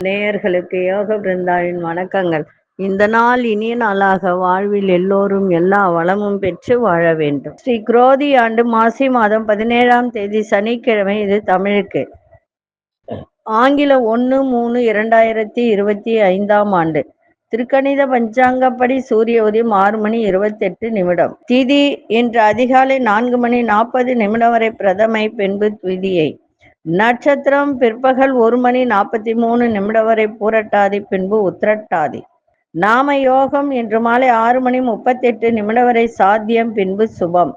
நேயர்களுக்கு யோக பிருந்தாவின் வணக்கங்கள். இந்த நாள் இனிய நாளாக வாழ்வில் எல்லோரும் எல்லா வளமும் பெற்று வாழ வேண்டும். ஸ்ரீ குரோதி ஆண்டு மாசி மாதம் 17ஆம் தேதி சனிக்கிழமை. இது தமிழுக்கு. ஆங்கில 1/3/2025 ஆண்டு. திருக்கணித பஞ்சாங்கப்படி சூரிய உதயம் 6:28. திதி இன்று அதிகாலை 4:40 வரை பிரதமை, பின்பு த்விதியை. நட்சத்திரம் பிற்பகல் 1:43 வரை பூரட்டாதி, பின்பு உத்திரட்டாதி. நாம யோகம் இன்று மாலை 6:38 வரை சாத்தியம், பின்பு சுபம்.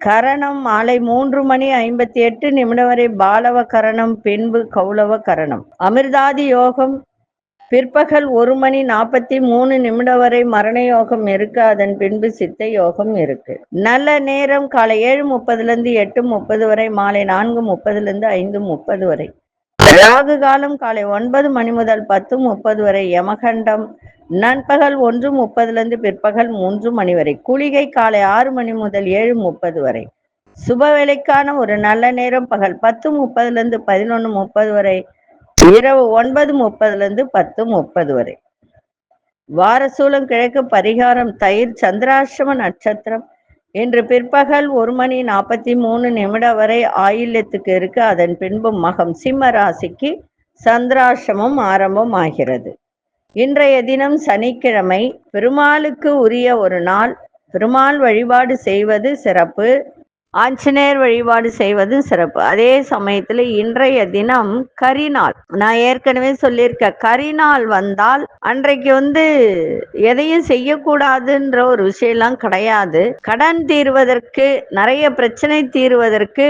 கரணம் மாலை 3:58 வரை பாலவ கரணம், பின்பு கௌளவ கரணம். அமிர்தாதி யோகம் பிற்பகல் 1:43 வரை மரண யோகம் இருக்கு. அதன் பின்பு சித்த யோகம் இருக்கு. நல்ல நேரம் காலை 7:30 8:30 வரை, மாலை 4:30 5:30 வரை. ராகு காலம் காலை 9 முதல் 10:30 வரை. யமகண்டம் நண்பகல் 1:30 பிற்பகல் 3 வரை. குளிகை காலை 6 முதல் 7:30 வரை. சுபவேளைக்கான ஒரு நல்ல நேரம் பகல் 10:30 11:30 வரை, இரவு 9:30 10:30 வரை. வாரசூலம் கிழக்கு. பரிகாரம் தயிர். சந்திராஷ்டம நட்சத்திரம் இன்று பிற்பகல் 1:43 வரை ஆயில்யத்துக்கு இருக்கு. அதன் பின்பு மகம். சிம்ம ராசிக்கு சந்திராஷ்டமம் ஆரம்பம் ஆகிறது. இன்றைய தினம் சனிக்கிழமை. பெருமாளுக்கு உரிய ஒரு நாள். பெருமாள் வழிபாடு செய்வது சிறப்பு. ஆஞ்சநேயர் வழிபாடு செய்வது சிறப்பு. அதே சமயத்துல இன்றைய தினம் கரிநாள். நான் ஏற்கனவே சொல்லியிருக்கேன், கரிநாள் வந்தால் அன்றைக்கு எதையும் செய்யக்கூடாதுன்ற ஒரு விஷயம்லாம் கிடையாது. கடன் தீர்வதற்கு, நிறைய பிரச்சனை தீர்வதற்கு,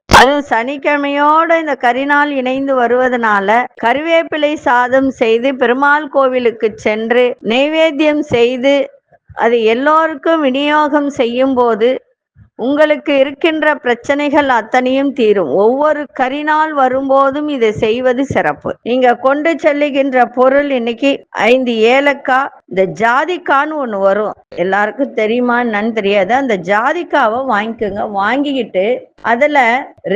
அதுவும் சனிக்கிழமையோட இந்த கரிநாள் இணைந்து வருவதனால கருவேப்பிலை சாதம் செய்து பெருமாள் கோவிலுக்கு சென்று நைவேத்தியம் செய்து அது எல்லோருக்கும் விநியோகம் செய்யும் போது உங்களுக்கு இருக்கின்ற பிரச்சனைகள் அத்தனையும் தீரும். ஒவ்வொரு கரிநாள் வரும்போதும் இதை செய்வது சிறப்பு. நீங்க கொண்டு செல்லுகின்ற பொருள் இன்னைக்கு 5 ஏலக்காய். இந்த ஜாதிக்கான்னு ஒண்ணு வரும், எல்லாருக்கும் தெரியுமா என்னன்னு தெரியாது. அந்த ஜாதிக்காவை வாங்கிக்கோங்க. வாங்கிக்கிட்டு அதுல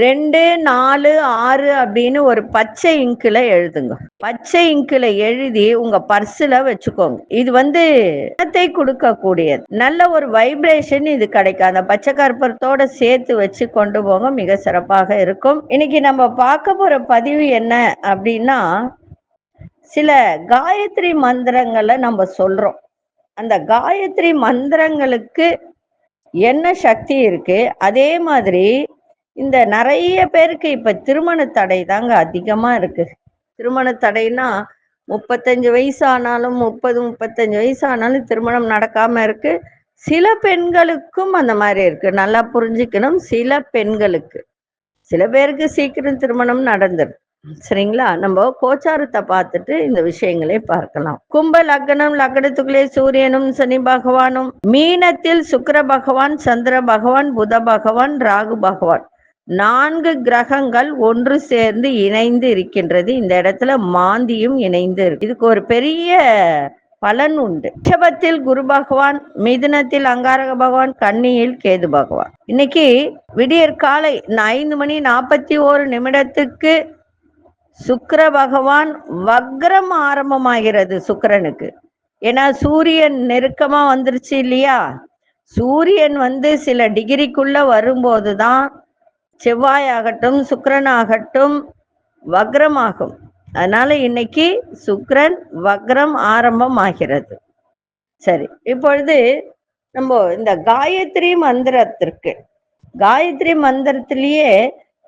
2 4 6 அப்படின்னு ஒரு பச்சை இங்குல எழுதுங்க. பச்சை இங்குல எழுதி உங்க பர்ஸ்ல வச்சுக்கோங்க. இது பணத்தை கொடுக்கக்கூடியது. நல்ல ஒரு வைப்ரேஷன் இது கிடைக்கும். அந்த பச்சை கற்பூரத்தோட சேர்த்து வச்சு கொண்டு போங்க, மிக சிறப்பாக இருக்கும். இன்னைக்கு நம்ம பார்க்க போற பதிவு என்ன அப்படின்னா, சில காயத்ரி மந்திரங்களை நம்ம சொல்றோம். அந்த காயத்ரி மந்திரங்களுக்கு என்ன சக்தி இருக்கு, அதே மாதிரி இந்த நிறைய பேருக்கு இப்ப திருமண தடை தாங்க அதிகமா இருக்கு. திருமண தடைனா 35 வயசு ஆனாலும் 30-35 வயசு ஆனாலும் திருமணம் நடக்காம இருக்கு. சில பெண்களுக்கும் அந்த மாதிரி இருக்கு. நல்லா புரிஞ்சுக்கணும். சில பெண்களுக்கு, சில பேருக்கு சீக்கிரம் திருமணம் நடந்துடும். சரிங்களா? நம்ம கோச்சாரத்தை பார்த்துட்டு இந்த விஷயங்களை பார்க்கலாம். கும்ப லக்னம். லக்னத்துக்குள்ளே சூரியனும் சனி பகவானும், மீனத்தில் சுக்கிர பகவான், சந்திர பகவான், புத பகவான், ராகு பகவான், 4 கிரகங்கள் ஒன்று சேர்ந்து இணைந்து இருக்கின்றது. இந்த இடத்துல மாந்தியும் இணைந்து இருக்கு. இதுக்கு ஒரு பெரிய பலன் உண்டு. ரிஷபத்தில் குரு பகவான், மிதுனத்தில் அங்காரக பகவான், கன்னியில் கேது பகவான். இன்னைக்கு விடியற் காலை 5:41 சுக்கிர பகவான் வக்ரம் ஆரம்பமாகிறது சுக்கிரனுக்கு. ஏன்னா சூரியன் நெருக்கமா வந்துருச்சு இல்லையா? சூரியன் சில டிகிரிக்குள்ள வரும்போதுதான் செவ்வாய் ஆகட்டும் சுக்கிரன் ஆகட்டும் வக்ரமாகும். அதனால இன்னைக்கு சுக்கிரன் வக்ரம் ஆரம்பம் ஆகிறது. சரி, இப்பொழுது நம்ம இந்த காயத்ரி மந்திரத்திற்கு, காயத்ரி மந்திரத்திலேயே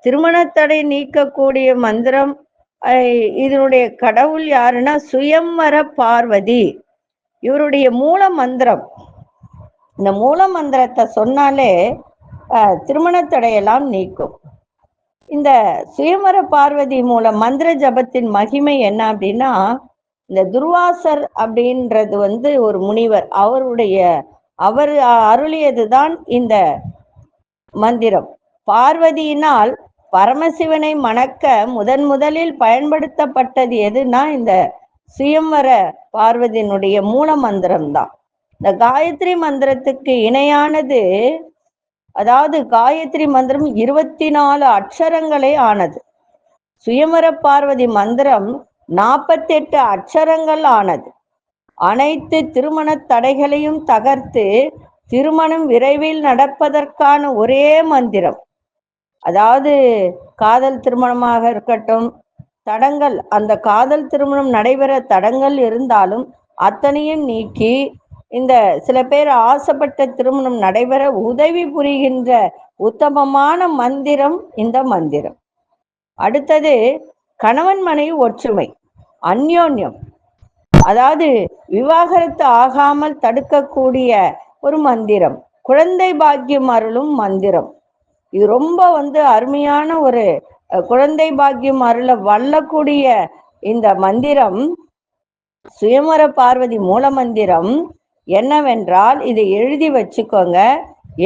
திருமணத்தடை நீக்கக்கூடிய மந்திரம். இதனுடைய கடவுள் யாருன்னா சுயம்வர பார்வதி. இவருடைய மூல மந்திரம். இந்த மூல மந்திரத்தை சொன்னாலே திருமணத்தடையெல்லாம் நீக்கும். இந்த சுயம்வர பார்வதி மூல மந்திர ஜபத்தின் மகிமை என்ன அப்படின்னா, இந்த துர்வாசர் அப்படின்றது ஒரு முனிவர். அவர் அருளியதுதான் இந்த மந்திரம். பார்வதியினால் பரமசிவனை மணக்க முதலில் பயன்படுத்தப்பட்டது எதுனா இந்த சுயம்வர பார்வதியினுடைய மூல மந்திரம் தான். இந்த காயத்ரி மந்திரத்துக்கு இணையானது அதாவது காயத்ரி மந்திரம் 24 அட்சரங்களே ஆனது. சுயமர பார்வதி மந்திரம் 48 அட்சரங்கள் ஆனது. அனைத்து திருமண தடைகளையும் தகர்த்து திருமணம் விரைவில் நடப்பதற்கான ஒரே மந்திரம். அதாவது காதல் திருமணமாக இருக்கட்டும், தடங்கள், அந்த காதல் திருமணம் நடைபெற தடங்கள் இருந்தாலும் அத்தனையும் நீக்கி இந்த சில பேர் ஆசைப்பட்ட திருமணம் நடைபெற உதவி புரிகின்ற உத்தமமான மந்திரம் இந்த மந்திரம். அடுத்தது கணவன் மனைவி ஒற்றுமை, அந்யோன்யம், அதாவது விவாகரத்து ஆகாமல் தடுக்கக்கூடிய ஒரு மந்திரம். குழந்தை பாக்கியம் அருளும் மந்திரம். இது ரொம்ப அருமையான ஒரு குழந்தை பாக்கியம் அருள வல்லக்கூடிய இந்த மந்திரம் சுயமர பார்வதி மூல மந்திரம் என்னவென்றால், இதை எழுதி வச்சுக்கோங்க.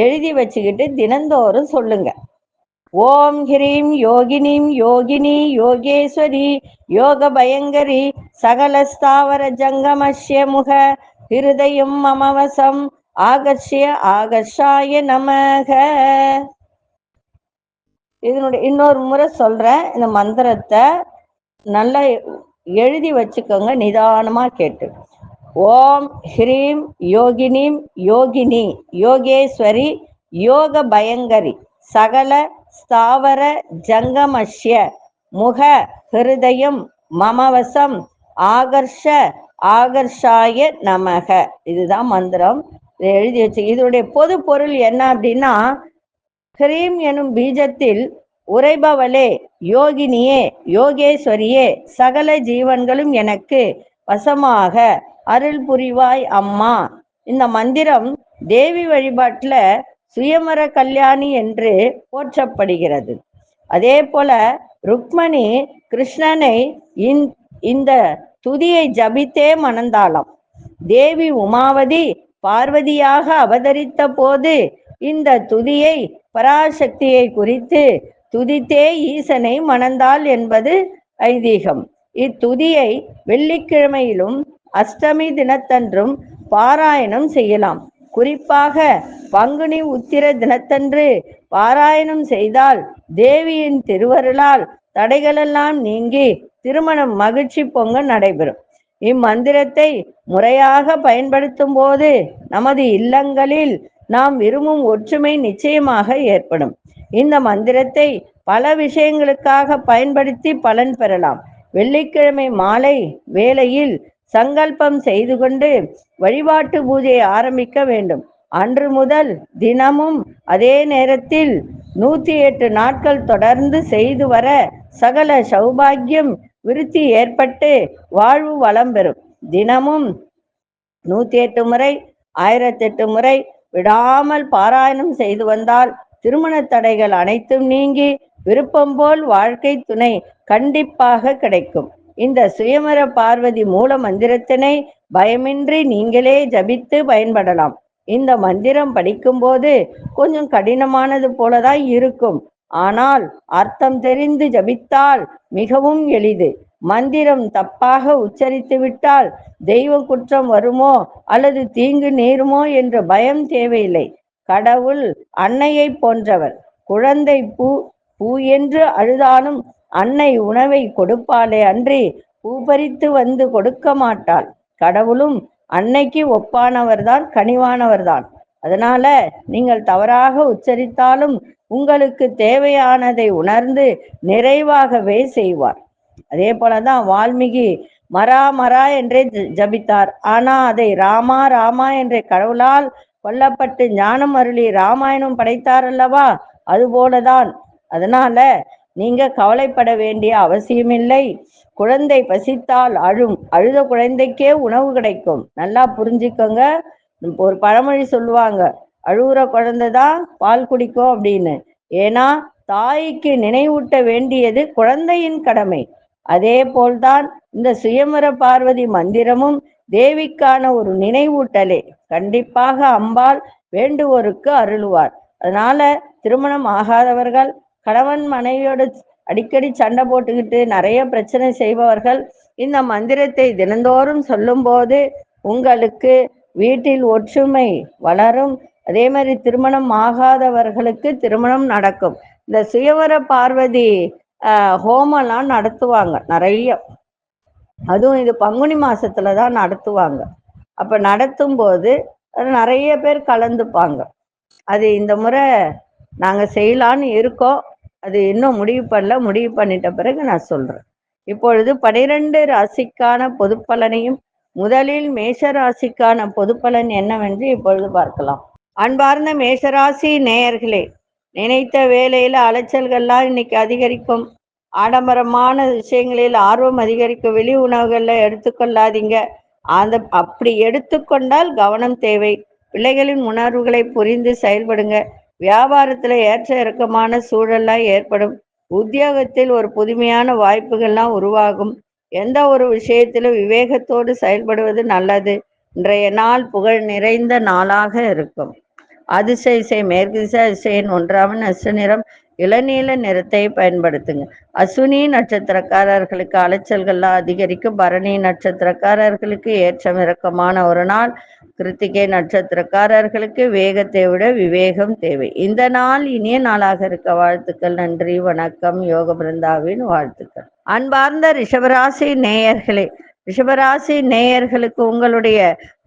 எழுதி வச்சுக்கிட்டு தினந்தோறும் சொல்லுங்க. ஓம் ஹ்ரீம் யோகினீம் யோகினி யோகேஸ்வரி யோக பயங்கரி சகலஸ்தாவர ஜங்கமஷ்ய முக ஹிருதயம் மமவசம் ஆகர்ஷ்ய ஆகர்ஷாய நமக. இதனுடைய இன்னொரு முறை சொல்றேன். இந்த மந்திரத்தை நல்லா எழுதி வச்சுக்கோங்க, நிதானமா கேட்டு. ஓம் ஹ்ரீம் யோகினீம் யோகினி யோகேஸ்வரி யோக பயங்கரி சகல ஸ்தாவர ஜங்கமஷ்ய முக ஹிருதயம் மமவசம் ஆகர்ஷ ஆகர்ஷாய நமக. இதுதான் மந்திரம். இதை எழுதி வச்சு இதனுடைய பொது பொருள் என்ன அப்படின்னா, ஹ்ரீம் எனும் பீஜத்தில் உரைபவளே யோகினியே யோகேஸ்வரியே சகல ஜீவன்களும் எனக்கு வசமாக அருள் புரிவாய் அம்மா. இந்த மந்திரம் தேவி வழிபாட்டுல சுயமர கல்யாணி என்று போற்றப்படுகிறது. அதே போல ருக்மணி கிருஷ்ணனை இந்த துதியை ஜபித்தே மணந்தாளாம். தேவி உமாவதி பார்வதியாக அவதரித்த போது இந்த துதியை பராசக்தியை குறித்து துதித்தே ஈசனை மணந்தாள் என்பது ஐதீகம். இத்துதியை வெள்ளிக்கிழமையிலும் அஷ்டமி தினத்தன்றும் பாராயணம் செய்யலாம். குறிப்பாக பங்குனி உத்திர தினத்தன்று பாராயணம் செய்தால் தேவியின் திருவருளால் தடைகளெல்லாம் நீங்கி திருமணம் மகிழ்ச்சி பொங்க நடைபெறும். இம்மந்திரத்தை முறையாக பயன்படுத்தும் போது நமது இல்லங்களில் நாம் விரும்பும் ஒற்றுமை நிச்சயமாக ஏற்படும். இந்த மந்திரத்தை பல விஷயங்களுக்காக பயன்படுத்தி பலன் பெறலாம். வெள்ளிக்கிழமை மாலை வேளையில் சங்கல்பம் செய்து கொண்டு வழிபாட்டு பூஜையை ஆரம்பிக்க வேண்டும். அன்று முதல் தினமும் அதே நேரத்தில் 108 நாட்கள் தொடர்ந்து செய்து வர சகல சௌபாகியம் விருத்தி ஏற்பட்டு வாழ்வு வளம் பெறும். தினமும் 108 முறை 1008 முறை விடாமல் பாராயணம் செய்து வந்தால் திருமண தடைகள் அனைத்தும் நீங்கி விருப்பம் போல் வாழ்க்கை துணை கண்டிப்பாக கிடைக்கும். இந்த சுயமர பார்வதி மூல மந்திரத்தினை பயமின்றி நீங்களே ஜபித்து பயன்படலாம். இந்த மந்திரம் படிக்கும்போது கொஞ்சம் கடினமானது போலதான் இருக்கும். ஆனால் அர்த்தம் தெரிந்து ஜபித்தால் மிகவும் எளிது. மந்திரம் தப்பாக உச்சரித்து விட்டால் தெய்வ குற்றம் வருமோ அல்லது தீங்கு நேருமோ என்ற பயம் தேவையில்லை. கடவுள் அன்னையை போன்றவர். குழந்தை பூ பூ என்று அழுதாலும் அன்னை உணவை கொடுப்பாளே அன்றி பூ பறித்து வந்து கொடுக்க மாட்டாள். கடவுளும் அன்னைக்கு ஒப்பானவர்தான், கனிவானவர்தான். அதனால நீங்கள் தவறாக உச்சரித்தாலும் உங்களுக்கு தேவையானதை உணர்ந்து நிறைவாகவே செய்வார். அதே போலதான் வால்மீகி மரா மரா என்றே ஜபித்தார். ஆனா அதை ராமா ராமா என்ற கடவுளால் கொல்லப்பட்டு ஞானம் அருளி ராமாயணம் படைத்தார் அல்லவா, அதுபோலதான். அதனால நீங்க கவலைப்பட வேண்டிய அவசியமில்லை. குழந்தை பசித்தால் அழும், அழுத குழந்தைக்கே உணவு கிடைக்கும். நல்லா புரிஞ்சுக்கோங்க. ஒரு பழமொழி சொல்லுவாங்க, அழுகுற குழந்தைதான் பால் குடிக்கும் அப்படின்னு. ஏன்னா தாய்க்கு நினைவூட்ட வேண்டியது குழந்தையின் கடமை. அதே போல்தான் இந்த சுயமர பார்வதி மந்திரமும் தேவிக்கான ஒரு நினைவூட்டலே. கண்டிப்பாக அம்பாள் வேண்டுவோருக்கு அருளுவார். அதனால திருமணம் ஆகாதவர்கள், கணவன் மனைவியோடு அடிக்கடி சண்டை போட்டுக்கிட்டு நிறைய பிரச்சனை செய்பவர்கள் இந்த மந்திரத்தை தினந்தோறும் சொல்லும் போது உங்களுக்கு வீட்டில் ஒற்றுமை வளரும், அதே மாதிரி திருமணம் ஆகாதவர்களுக்கு திருமணம் நடக்கும். இந்த சுயவர பார்வதி ஹோமம்லாம் நடத்துவாங்க நிறைய. அதுவும் இது பங்குனி மாசத்துல தான் நடத்துவாங்க. அப்ப நடத்தும் போது நிறைய பேர் கலந்துப்பாங்க. அது இந்த முறை நாங்க செய்யலான்னு இருக்கோம். அது இன்னும் முடிவு பண்ணல. முடிவு பண்ணிட்ட பிறகு நான் சொல்றேன். இப்பொழுது 12 ராசிக்கான பொது பலனையும் முதலில் மேஷ ராசிக்கான பொது பலன் என்னவென்று இப்பொழுது பார்க்கலாம். அன்பார்ந்த மேஷராசி நேயர்களே, நினைத்த வேலையில அலைச்சல்கள்லாம் இன்னைக்கு அதிகரிக்கும். ஆடம்பரமான விஷயங்களில் ஆர்வம் அதிகரிக்கும். வெளி உணவுகள்ல எடுத்துக்கொள்ளாதீங்க. அப்படி எடுத்துக்கொண்டால் கவனம் தேவை. பிள்ளைகளின் உணர்வுகளை புரிந்து செயல்படுங்க. வியாபாரத்துல ஏற்ற இறக்கமான சூழல்லாம் ஏற்படும். உத்தியோகத்தில் ஒரு புதுமையான வாய்ப்புகள்லாம் உருவாகும். எந்த ஒரு விஷயத்திலும் விவேகத்தோடு செயல்படுவது நல்லது. இன்றைய நாள் புகழ் நிறைந்த நாளாக இருக்கும். அதிசய மேற்கு திசை அதிசயன் 1ஆம் நட்ச நிறம் இளநீல நிறத்தை பயன்படுத்துங்க. அசுனி நட்சத்திரக்காரர்களுக்கு அலைச்சல்கள்லாம் அதிகரிக்கும். பரணி நட்சத்திரக்காரர்களுக்கு ஏற்றம் இறக்கமான ஒரு நாள். கிருத்திகை நட்சத்திரக்காரர்களுக்கு வேகத்தை விட விவேகம் தேவை. இந்த நாள் இனிய நாளாக இருக்க வாழ்த்துக்கள். நன்றி, வணக்கம். யோக பிருந்தாவின் வாழ்த்துக்கள். அன்பார்ந்த ரிஷபராசி நேயர்களே, ரிஷபராசி நேயர்களுக்கு உங்களுடைய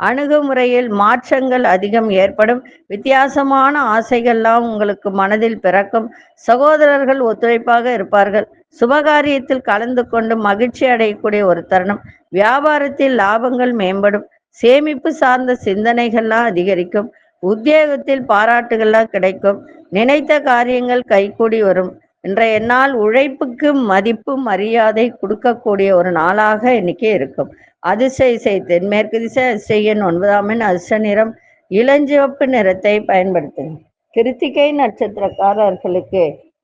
அணுகுமுறையில் மாற்றங்கள் அதிகம் ஏற்படும். வித்தியாசமான ஆசைகள்லாம் உங்களுக்கு மனதில் பிறக்கும். சகோதரர்கள் ஒத்துழைப்பாக இருப்பார்கள். சுபகாரியத்தில் கலந்து கொண்டு மகிழ்ச்சி அடையக்கூடிய ஒரு தருணம். வியாபாரத்தில் லாபங்கள் மேம்படும். சேமிப்பு சார்ந்த சிந்தனைகள்லாம் அதிகரிக்கும். உத்தியோகத்தில் பாராட்டுகள்லாம் கிடைக்கும். நினைத்த காரியங்கள் கைகூடி வரும். இன்றைய நாள் உழைப்புக்கு மதிப்பு மரியாதை கொடுக்கக்கூடிய ஒரு நாளாக இன்னைக்கு இருக்கும். அதிசய தென்மேற்கு திசை அதிசயன் 9ஆம் அதிர்ஷ்ட நிறம் இளஞ்சிவப்பு நிறத்தை பயன்படுத்துங்க. கிருத்திகை நட்சத்திரக்காரர்களுக்கு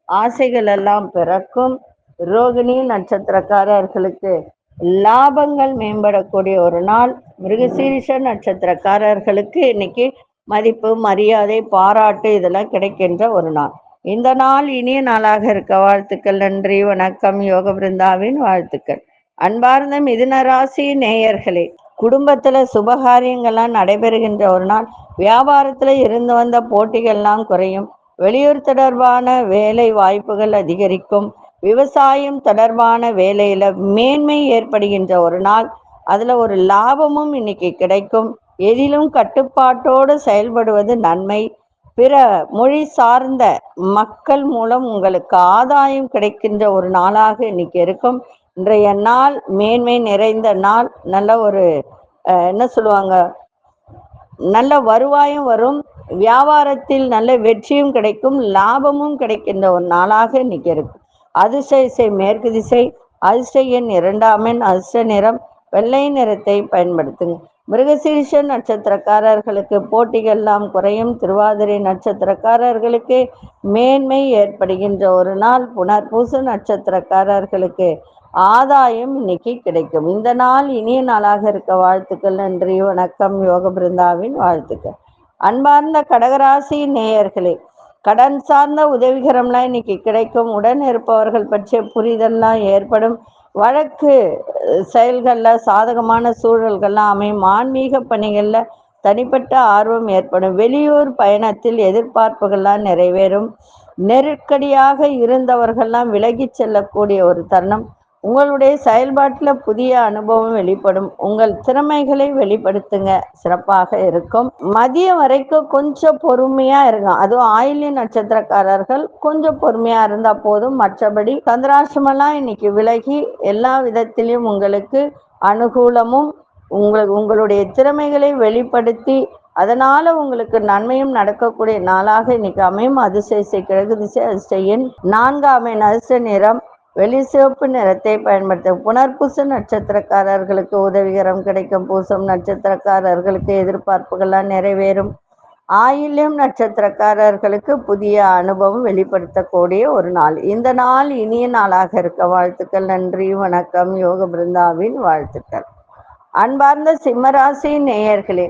ஆசைகள் எல்லாம் பிறக்கும். ரோகிணி நட்சத்திரக்காரர்களுக்கு லாபங்கள் மேம்படக்கூடிய ஒரு நாள். மிருகசீரிஷ நட்சத்திரக்காரர்களுக்கு இன்னைக்கு மதிப்பு மரியாதை பாராட்டு இதெல்லாம் கிடைக்கின்ற ஒரு நாள். இந்த நாள் இனிய நாளாக இருக்க வாழ்த்துக்கள். நன்றி, வணக்கம். யோக பிருந்தாவின் வாழ்த்துக்கள். அன்பார்ந்த மிதுன ராசி நேயர்களே, குடும்பத்துல சுபகாரியங்கள்லாம் நடைபெறுகின்ற ஒரு நாள். வியாபாரத்துல இருந்து வந்த போட்டிகள்லாம் குறையும். வெளியூர் தொடர்பான வேலை வாய்ப்புகள் அதிகரிக்கும். விவசாயம் தொடர்பான வேலையில மேன்மை ஏற்படுகின்ற ஒரு நாள். அதுல ஒரு லாபமும் இன்னைக்கு கிடைக்கும். எதிலும் கட்டுப்பாட்டோடு செயல்படுவது நன்மை. பிற மொழி சார்ந்த மக்கள் மூலம் உங்களுக்கு ஆதாயம் கிடைக்கின்ற ஒரு நாளாக இன்னைக்கு இருக்கும். இன்றைய நாள் மேன்மை நிறைந்த நாள். நல்ல ஒரு என்ன சொல்லுவாங்க, நல்ல வருவாயும் வரும். வியாபாரத்தில் நல்ல வெற்றியும் கிடைக்கும். லாபமும் கிடைக்கின்ற ஒரு நாளாக இன்னைக்கு இருக்கும். அதிசய மேற்கு திசை அதிசயன் 2ஆம் அதிர்ஷ்ட நிறம் வெள்ளை நிறத்தை பயன்படுத்துங்க. மிருகசீரிஷ நட்சத்திரக்காரர்களுக்கு போட்டிகள்லாம் குறையும். திருவாதிரை நட்சத்திரக்காரர்களுக்கு மேன்மை ஏற்படுகின்ற ஒரு நாள். புனர்பூச நட்சத்திரக்காரர்களுக்கு ஆதாயம் இன்னைக்கு கிடைக்கும். இந்த நாள் இனிய நாளாக இருக்க வாழ்த்துக்கள். நன்றி, வணக்கம். யோக பிருந்தாவின் வாழ்த்துக்கள். அன்பார்ந்த கடகராசி நேயர்களே, கடன் சார்ந்த உதவிகரம்லாம் இன்னைக்கு கிடைக்கும். உடன் இருப்பவர்கள் பற்றிய புரிதல்லாம் ஏற்படும். வழக்கு செயல்கள்ல சாதகமான சூழல்கள்லாம் அமையும். ஆன்மீக பணிகள்ல தனிப்பட்ட ஆர்வம் ஏற்படும். வெளியூர் பயணத்தில் எதிர்பார்ப்புகள்லாம் நிறைவேறும். நெருக்கடியாக இருந்தவர்கள்லாம் விலகி செல்லக்கூடிய ஒரு தருணம். உங்களுடைய செயல்பாட்டில் புதிய அனுபவம் வெளிப்படும். உங்கள் திறமைகளை வெளிப்படுத்துங்க, சிறப்பாக இருக்கும். மதியம் வரைக்கும் கொஞ்சம் பொறுமையா இருக்கும். அதுவும் ஆயில்ய நட்சத்திரக்காரர்கள் கொஞ்சம் பொறுமையா இருந்தா போதும். மற்றபடி சந்திராசிரமெல்லாம் இன்னைக்கு விலகி எல்லா விதத்திலையும் உங்களுக்கு அனுகூலமும் உங்களுடைய திறமைகளை வெளிப்படுத்தி அதனால உங்களுக்கு நன்மையும் நடக்கக்கூடிய நாளாக இன்னைக்கு அமையும். அதிசய கிழக்கு திசை அதிசயன் 4ஆம் அதிர்ஷ்ட நிறம் வெளிசிவப்பு நிறத்தை பயன்படுத்தும். புனர்பூச நட்சத்திரக்காரர்களுக்கு உதவிகரம் கிடைக்கும். பூசம் நட்சத்திரக்காரர்களுக்கு எதிர்பார்ப்புகள்லாம் நிறைவேறும். ஆயில்யம் நட்சத்திரக்காரர்களுக்கு புதிய அனுபவம் வெளிப்படுத்தக்கூடிய ஒரு நாள். இந்த நாள் இனிய நாளாக இருக்க வாழ்த்துக்கள். நன்றி, வணக்கம். யோக பிருந்தாவின் வாழ்த்துக்கள். அன்பார்ந்த சிம்மராசி நேயர்களே,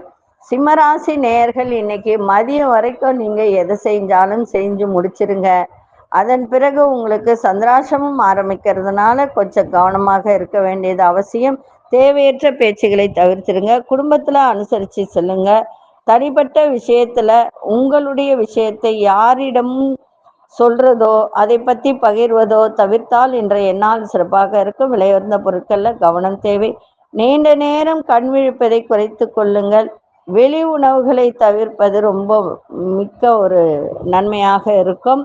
சிம்மராசி நேயர்கள் இன்னைக்கு மதியம் வரைக்கும் நீங்க எதை செஞ்சாலும் செஞ்சு முடிச்சிருங்க. அதன் பிறகு உங்களுக்கு சந்திராசிரமம் ஆரம்பிக்கிறதுனால கொஞ்சம் கவனமாக இருக்க வேண்டியது அவசியம். தேவையற்ற பேச்சுகளை தவிர்த்திருங்க. குடும்பத்துல அனுசரித்து செல்லுங்க. தனிப்பட்ட விஷயத்துல உங்களுடைய விஷயத்தை யாரிடமும் சொல்றதோ அதை பத்தி பகிர்வதோ தவிர்த்தால் இன்றைய நாள் சிறப்பாக இருக்கும். விலையுயர்ந்த பொருட்கள்ல கவனம் தேவை. நீண்ட நேரம் கண் விழிப்பதை குறைத்து கொள்ளுங்கள். வெளி உணவுகளை தவிர்ப்பது ரொம்ப மிக்க ஒரு நன்மையாக இருக்கும்.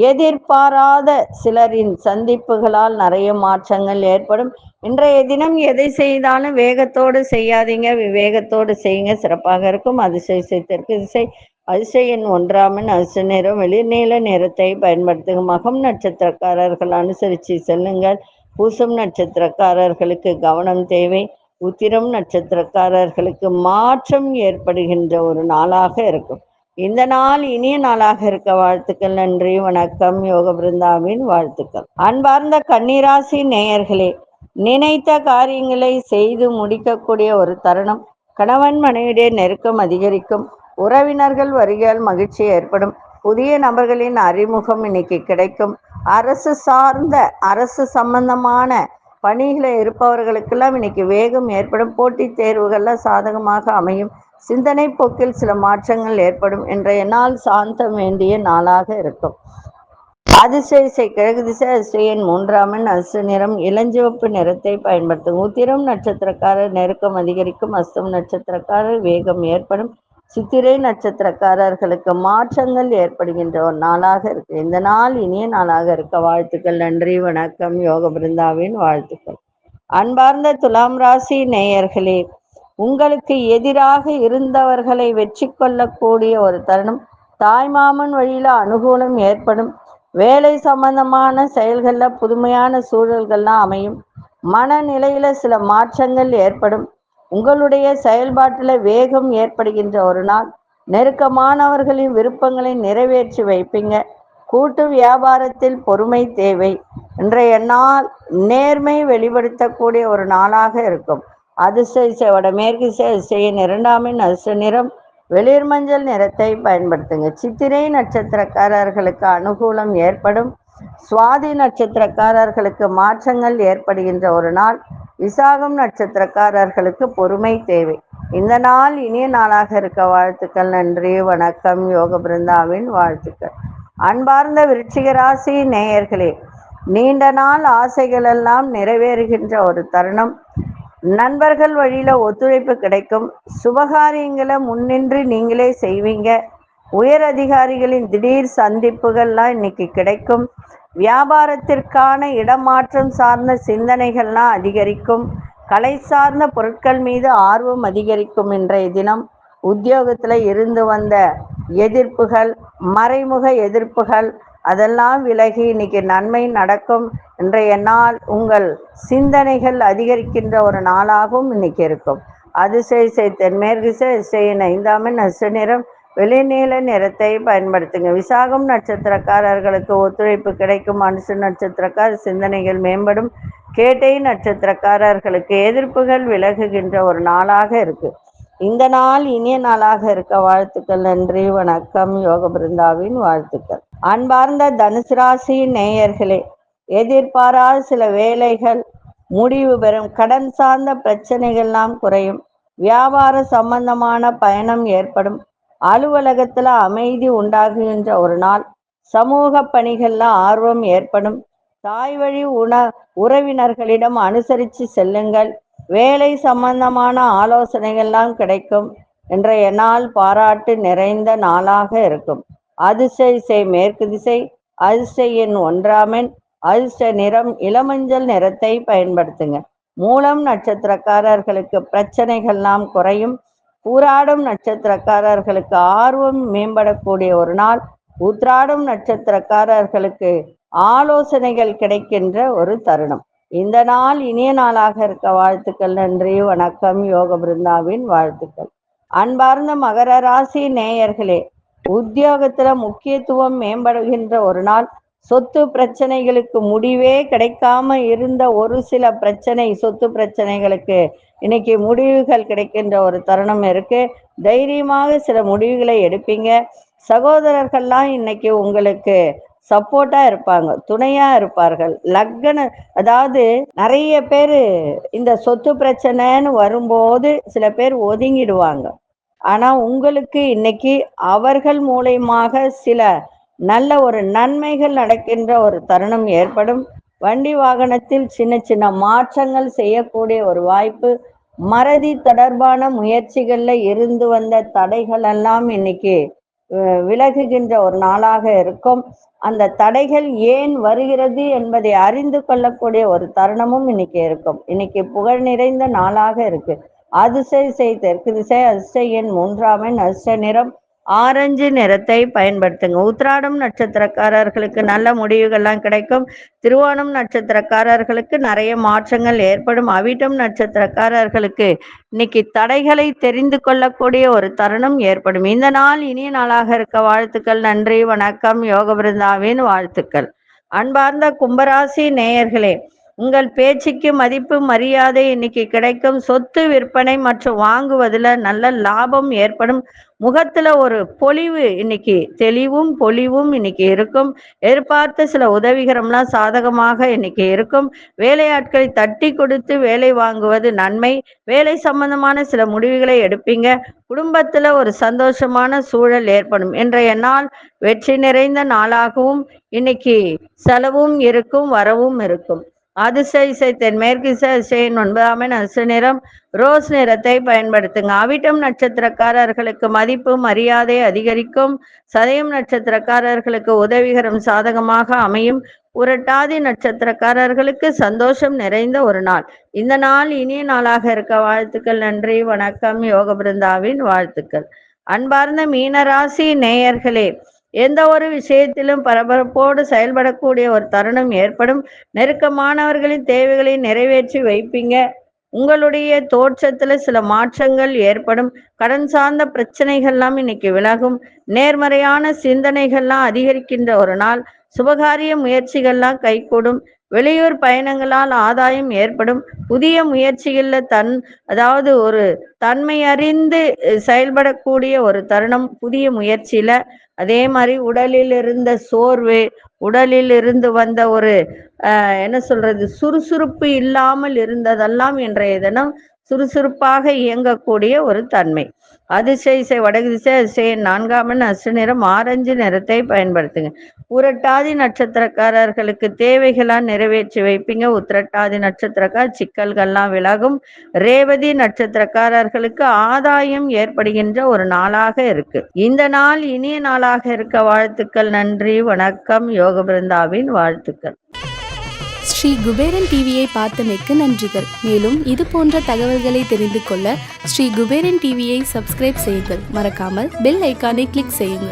எதிர்பாராத சிலரின் சந்திப்புகளால் நிறைய மாற்றங்கள் ஏற்படும். இன்றைய தினம் எதை செய்தாலும் வேகத்தோடு செய்யாதீங்க, விவேகத்தோடு செய்யுங்க, சிறப்பாக இருக்கும். அதிசய தெற்கு திசை, அதிசய எண் 1 அதிர்ஷ்ட நிறம் வெளிர் நீல நிறத்தை பயன்படுத்துங்க. மகம் நட்சத்திரக்காரர்கள் அனுசரித்து செல்லுங்கள். பூசம் நட்சத்திரக்காரர்களுக்கு கவனம் தேவை. உத்திரம் நட்சத்திரக்காரர்களுக்கு மாற்றம் ஏற்படுகின்ற ஒரு நாளாக இருக்கும். இந்த நாள் இனிய நாளாக இருக்க வாழ்த்துக்கள். நன்றி, வணக்கம். யோக பிருந்தாவின் வாழ்த்துக்கள். அன்பார்ந்த கன்னிராசி நேயர்களே, நினைத்த காரியங்களை செய்து முடிக்கக்கூடிய ஒரு தருணம். கணவன் மனைவியுடைய நெருக்கம் அதிகரிக்கும். உறவினர்கள் வருகையால் மகிழ்ச்சி ஏற்படும். புதிய நபர்களின் அறிமுகம் இன்னைக்கு கிடைக்கும். அரசு சம்பந்தமான பணிகளை இருப்பவர்களுக்கெல்லாம் இன்னைக்கு வேகம் ஏற்படும். போட்டித் தேர்வுகள்லாம் சாதகமாக அமையும். சிந்தனை போக்கில் சில மாற்றங்கள் ஏற்படும். இன்றைய நாள் சாந்தம் வேண்டிய நாளாக இருக்கும். அதிசய கிழக்கு திசை, அதிசய எண் 3 அதிர்ஷ்ட நிறம் இளஞ்சிவப்பு நிறத்தை பயன்படுத்தும். உத்திரம் நட்சத்திரக்காரர் நெருக்கம் அதிகரிக்கும். அஸ்தம் நட்சத்திரக்காரர் வேகம் ஏற்படும். சித்திரை நட்சத்திரக்காரர்களுக்கு மாற்றங்கள் ஏற்படுகின்ற ஒரு நாளாக இருக்கு. இந்த நாள் இனிய நாளாக இருக்க வாழ்த்துக்கள். நன்றி, வணக்கம். யோக பிருந்தாவின் வாழ்த்துக்கள். அன்பார்ந்த துலாம் ராசி நேயர்களே, உங்களுக்கு எதிராக இருந்தவர்களை வெற்றி கொள்ளக்கூடிய ஒரு தருணம். தாய்மாமன் வழியில அனுகூலம் ஏற்படும். வேலை சம்பந்தமான செயல்கள்ல புதுமையான சூழல்கள்லாம் அமையும். மனநிலையில சில மாற்றங்கள் ஏற்படும். உங்களுடைய செயல்பாட்டில் வேகம் ஏற்படுகின்ற ஒரு நாள். நெருக்கமானவர்களின் விருப்பங்களை நிறைவேற்றி வைப்பீங்க. கூட்டு வியாபாரத்தில் பொறுமை தேவை. இன்றைய நாள் நேர்மை வெளிப்படுத்தக்கூடிய ஒரு நாளாக இருக்கும். அதிசய வடமேற்கு அதிசயின் 2 அதிர்ஷ்ட நிறம் வெளிர் மஞ்சள் நிறத்தை பயன்படுத்துங்க. சித்திரை நட்சத்திரக்காரர்களுக்கு அனுகூலம் ஏற்படும். சுவாதி நட்சத்திரக்காரர்களுக்கு மாற்றங்கள் ஏற்படுகின்ற ஒரு நாள். விசாகம் நட்சத்திரக்காரர்களுக்கு பொறுமை தேவை. இந்த நாள் இனிய நாளாக இருக்க வாழ்த்துக்கள். நன்றி, வணக்கம். யோக பிருந்தாவின் வாழ்த்துக்கள். அன்பார்ந்த விருச்சிக ராசி நேயர்களே, நீண்ட நாள் ஆசைகள் எல்லாம் நிறைவேறுகின்ற ஒரு தருணம். நண்பர்கள் வழியில ஒத்துழைப்பு கிடைக்கும். சுபகாரியங்களை முன்னின்று நீங்களே செய்வீங்க. உயர் அதிகாரிகளின் திடீர் சந்திப்புகள்லாம் இன்னைக்கு கிடைக்கும். வியாபாரத்திற்கான இடமாற்றம் சார்ந்த சிந்தனைகள்லாம் அதிகரிக்கும். கலை சார்ந்த பொருட்கள் மீது ஆர்வம் அதிகரிக்கும். இன்றைய தினம் உத்தியோகத்தில் இருந்து வந்த எதிர்ப்புகள், மறைமுக எதிர்ப்புகள் அதெல்லாம் விலகி இன்னைக்கு நன்மை நடக்கும். இன்றைய நாள் உங்கள் சிந்தனைகள் அதிகரிக்கின்ற ஒரு நாளாகவும் இன்னைக்கு இருக்கும். அதிசய தென்மேற்கு திசையின் 5 அதிர்ஷ்ட நிறம் வெளிநீல நிறத்தை பயன்படுத்துங்க. விசாகம் நட்சத்திரக்காரர்களுக்கு ஒத்துழைப்பு கிடைக்கும். மனுஷ நட்சத்திரக்கார சிந்தனைகள் மேம்படும். கேட்டை நட்சத்திரக்காரர்களுக்கு எதிர்ப்புகள் விலகுகின்ற ஒரு நாளாக இருக்கு. இந்த நாள் இனிய நாளாக இருக்க வாழ்த்துக்கள். நன்றி, வணக்கம். யோக பிருந்தாவின் வாழ்த்துக்கள். அன்பார்ந்த தனுசு ராசி நேயர்களே, எதிர்பாராத சில வேலைகள் முடிவு பெறும். கடன் சார்ந்த பிரச்சனைகள்லாம் குறையும். வியாபார சம்பந்தமான பயணம் ஏற்படும். அலுவலகத்துல அமைதி உண்டாகுகின்ற ஒரு நாள். சமூக பணிகள்ல ஆர்வம் ஏற்படும். தாய் வழி உறவினர்களிடம் அனுசரித்து செல்லுங்கள். வேலை சம்பந்தமான ஆலோசனைகள்லாம் கிடைக்கும். இன்றைய நாள் பாராட்டு நிறைந்த நாளாக இருக்கும். அதிசய மேற்கு திசை, அதிசய எண் 1 அதிர்ஷ்ட நிறம் இளமஞ்சள் நிறத்தை பயன்படுத்துங்க. மூலம் நட்சத்திரக்காரர்களுக்கு பிரச்சனைகள்லாம் குறையும். பூராடும் நட்சத்திரக்காரர்களுக்கு ஆர்வம் மேம்படக்கூடிய ஒரு நாள். உத்ராடும் நட்சத்திரக்காரர்களுக்கு ஆலோசனைகள் கிடைக்கின்ற ஒரு தருணம். இந்த நாள் இனிய நாளாக இருக்க வாழ்த்துக்கள். நன்றி, வணக்கம். யோக பிருந்தாவின் வாழ்த்துக்கள். அன்பார்ந்த மகர ராசி நேயர்களே, உத்தியோகத்துல முக்கியத்துவம் மேம்படுகின்ற ஒரு நாள். சொத்து பிரச்சனைகளுக்கு முடிவே கிடைக்காம இருந்த ஒரு சில சொத்து பிரச்சனைகளுக்கு இன்னைக்கு முடிவுகள் கிடைக்கின்ற ஒரு தருணம் இருக்கு. தைரியமாக சில முடிவுகளை எடுப்பீங்க. சகோதரர்கள்லாம் இன்னைக்கு உங்களுக்கு சப்போர்ட்டா இருப்பாங்க, துணையா இருப்பார்கள். அதாவது நிறைய பேர் இந்த சொத்து பிரச்சனைன்னு வரும்போது சில பேர் ஒதுங்கிடுவாங்க. ஆனா உங்களுக்கு இன்னைக்கு அவர்கள் மூலயமாக சில நல்ல ஒரு நன்மைகள் நடக்கின்ற ஒரு தருணம் ஏற்படும். வண்டி வாகனத்தில் சின்ன சின்ன மாற்றங்கள் செய்யக்கூடிய ஒரு வாய்ப்பு. மறதி தொடர்பான முயற்சிகள்ல இருந்து வந்த தடைகள் எல்லாம் இன்னைக்கு விலகுகின்ற ஒரு நாளாக இருக்கும். அந்த தடைகள் ஏன் வருகிறது என்பதை அறிந்து கொள்ளக்கூடிய ஒரு தருணமும் இன்னைக்கு இருக்கும். இன்னைக்கு புகழ் நிறைந்த நாளாக இருக்கு. அதிசய தெற்கு திசை, அதிர்ஷ்ட எண் 3 அதிர்ஷ்ட நிறம் ஆரஞ்சு நிறத்தை பயன்படுத்துங்க. உத்திராடம் நட்சத்திரக்காரர்களுக்கு நல்ல முடிவுகள்லாம் கிடைக்கும். திருவோணம் நட்சத்திரக்காரர்களுக்கு நிறைய மாற்றங்கள் ஏற்படும். அவிட்டம் நட்சத்திரக்காரர்களுக்கு இன்னைக்கு தடைகளை தெரிந்து கொள்ளக்கூடிய ஒரு தருணம் ஏற்படும். இந்த நாள் இனிய நாளாக இருக்க வாழ்த்துக்கள். நன்றி, வணக்கம். யோக பிருந்தாவின் வாழ்த்துக்கள். அன்பார்ந்த கும்பராசி நேயர்களே, உங்கள் பேச்சுக்கு மதிப்பு மரியாதை இன்னைக்கு கிடைக்கும். சொத்து விற்பனை மற்றும் வாங்குவதில் நல்ல லாபம் ஏற்படும். முகத்துல ஒரு பொலிவு, இன்னைக்கு தெளிவும் பொலிவும் இன்னைக்கு இருக்கும். எதிர்பார்த்த சில உதவிகரம்லாம் சாதகமாக இன்னைக்கு இருக்கும். வேலையாட்களை தட்டி கொடுத்து வேலை வாங்குவது நன்மை. வேலை சம்பந்தமான சில முடிவுகளை எடுப்பீங்க. குடும்பத்துல ஒரு சந்தோஷமான சூழல் ஏற்படும். இன்றைய நாள் வெற்றி நிறைந்த நாளாகவும் இன்னைக்கு செலவும் இருக்கும், வரவும் இருக்கும். அதிசய தென்மேற்கு திசை 9 அதிர்ஷ்ட நிறம் ரோஸ் நிறத்தை பயன்படுத்துங்க. அவிட்டம் நட்சத்திரக்காரர்களுக்கு மதிப்பு மரியாதை அதிகரிக்கும். சதயம் நட்சத்திரக்காரர்களுக்கு உதவிகரம் சாதகமாக அமையும். புரட்டாதி நட்சத்திரக்காரர்களுக்கு சந்தோஷம் நிறைந்த ஒரு நாள். இந்த நாள் இனிய நாளாக இருக்க வாழ்த்துக்கள். நன்றி, வணக்கம். யோக பிருந்தாவின் வாழ்த்துக்கள். அன்பார்ந்த மீனராசி நேயர்களே, எந்த ஒரு விஷயத்திலும் பரபரப்போடு செயல்படக்கூடிய ஒரு தருணம் ஏற்படும். நெருக்கமானவர்களின் தேவைகளை நிறைவேற்றி வைப்பீங்க. உங்களுடைய தோற்றத்துல சில மாற்றங்கள் ஏற்படும். கடன் சார்ந்த பிரச்சனைகள்லாம் இன்னைக்கு விலகும். நேர்மறையான சிந்தனைகள்லாம் அதிகரிக்கின்ற ஒரு நாள். சுபகாரிய முயற்சிகள்லாம் கைகூடும். வெளியூர் பயணங்களால் ஆதாயம் ஏற்படும். புதிய முயற்சிகள்ல அதாவது ஒரு தன்மை அறிந்து செயல்படக்கூடிய ஒரு தருணம் புதிய முயற்சியில. அதே மாதிரி உடலில் இருந்த சோர்வு, உடலில் இருந்து வந்த ஒரு என்ன சொல்றது, சுறுசுறுப்பு இல்லாமல் இருந்ததெல்லாம் இன்றைய தினம் சுறுசுறுப்பாக இயங்கக்கூடிய ஒரு தன்மை. அதிசய வடக்கு திசை, அதிசய 4 அதிர்ஷ்ட நிறம் ஆரஞ்சு நிறத்தை பயன்படுத்துங்க. புரட்டாதி நட்சத்திரக்காரர்களுக்கு தேவைகளாம் நிறைவேற்றி வைப்பீங்க. உத்திரட்டாதி நட்சத்திரக்கார சிக்கல்கள்லாம் விலகும். ரேவதி நட்சத்திரக்காரர்களுக்கு ஆதாயம் ஏற்படுகின்ற ஒரு நாளாக இருக்கு. இந்த நாள் இனிய நாளாக இருக்க வாழ்த்துக்கள். நன்றி, வணக்கம். யோக பிருந்தாவின் வாழ்த்துக்கள். ஸ்ரீ குபேரன் டிவியை பார்த்தமைக்கு நன்றிகள். மேலும் இது போன்ற தகவல்களை தெரிந்து கொள்ள ஸ்ரீ குபேரன் டிவியை சப்ஸ்கிரைப் செய்யுங்கள். மறக்காமல் பெல் ஐக்கானை கிளிக் செய்யுங்கள்.